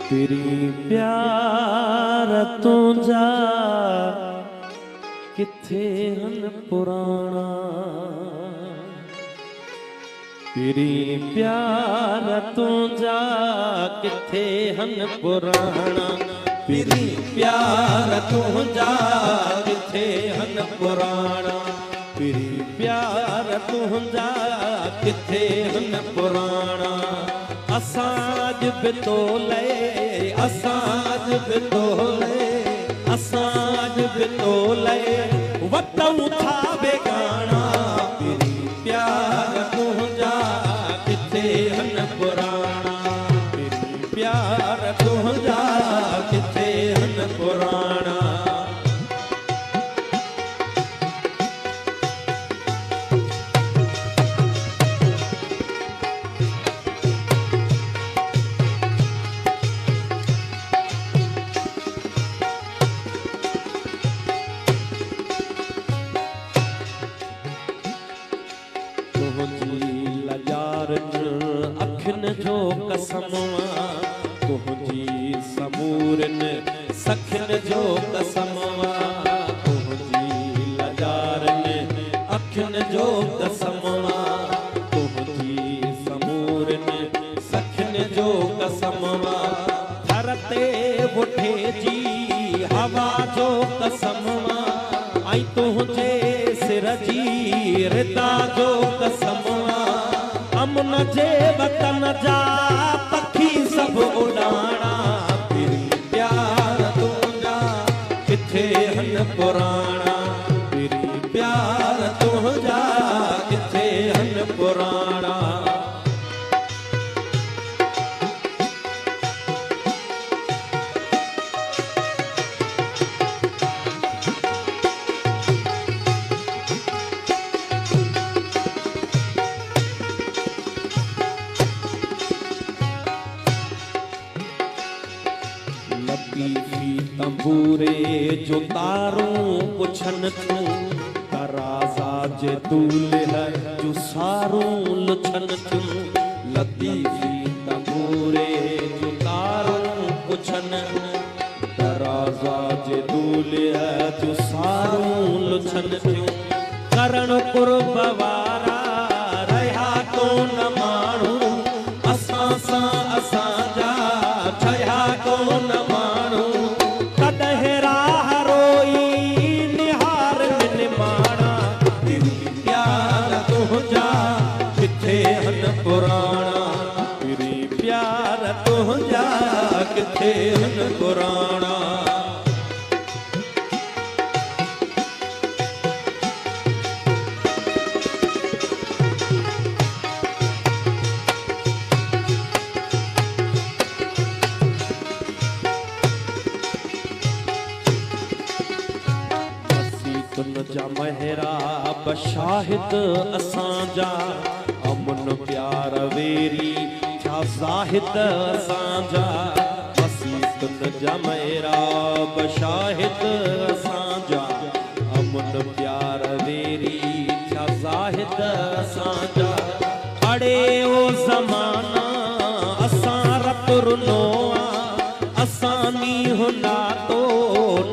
तेरी प्यार तुझा किथे हन पुराना, तेरी प्यार तुझा किथे हन पुराना, तेरी प्यार तुझा किथे हन पुराना, तेरी प्यार तुझा किथे हन पुराना। असाज बितोले असाज बितोले असाज बितोले वतऊ था बेगाना, तेरी प्यार तुझा किथे हन पुराना, तेरी प्यार तुझा किथे हन पुराना। अखिन जो कसमवा तुझी समूरन सखिन जो कसमवा, तुझी लजारन अखिन जो कसमवा, तुझी समूरन सखिन जो कसमवा। धरते उठे जी हवा जो कसमवा, आई तुझे सिर जी रिदा जो कसमवा। अमन जे वतन जा पखी सब उड़ाना, तेरी प्यार तुझा किथे हन पुराना, तेरी प्यार तुझा किथे हन पुराना। लतीफी तंबूरे जो तारों पुछन तू, तराजा जे दूल्हा जो सारों लुछन तू। लतीफी तंबूरे जो तारों पुछन, तराजा जे दूल्हा जो सारों लुछन तू। करण कुर्ब वारा रहा तो न माण्हू, असां सां असां जा ठहिया कोन माण्हू। कॾहिं राह रोई निहार मिन माणा, तेरी प्यार तुझा किथे हन पुराना, तेरी प्यार तुझा किथे हन पुराना। तुनजा महरा बशाहिद असांजा, अमन प्यार वेरी छा ज़ाहिद असांजा। असी तुनजा महरा बशाहिद असांजा, अमन प्यार वेरी छा ज़ाहिद असांजा। अड़े ओ ज़माना असां रत रुनो आ, असां नींहुं नातो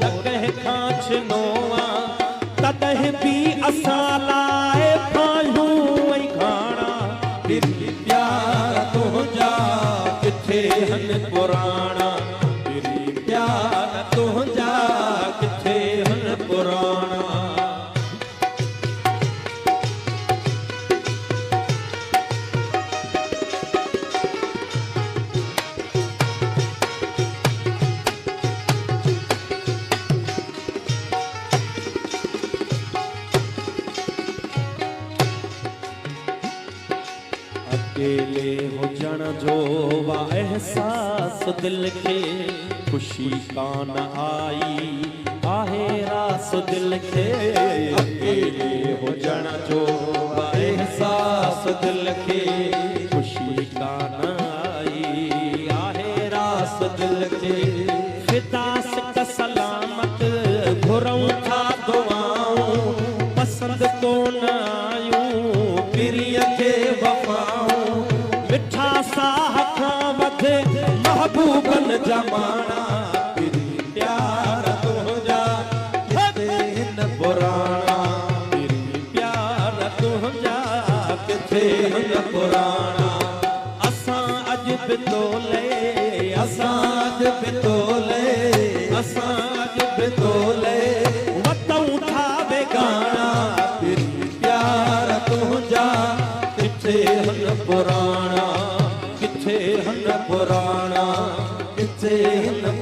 न कंहिं खां छिनो आ। तॾहिं बि असां लाइ फायूं ऐं घाणा, तेरी प्यार तुझा किथे हन पुराना, तेरी प्यार तुझा किथे हन पुराना। अकेले हुजण जो वा एहसास दिल खे, खुशी कान आई आहे रास दिल खे। अकेले हुजण जो वा एहसास दिल खे, खुशी कान आई आहे रास दिल खे। फिदा सिक सलामत घुरऊं था दुआऊं, पसंद कोन आयूं पिरीअ खे वफ़ाऊं। मिठा साह खां वधे महबूबन जमाना तेरी प्यार तुझा किथे हिन पुराना तेरी प्यार तुझा किथे हिन पुराना असां अज बितोले असां अज बितोले असां अज बितोले वतऊं था बेगाना तेरी प्यार तुझा किथे हिन पुराना किथे हिन पुराना किथे हिन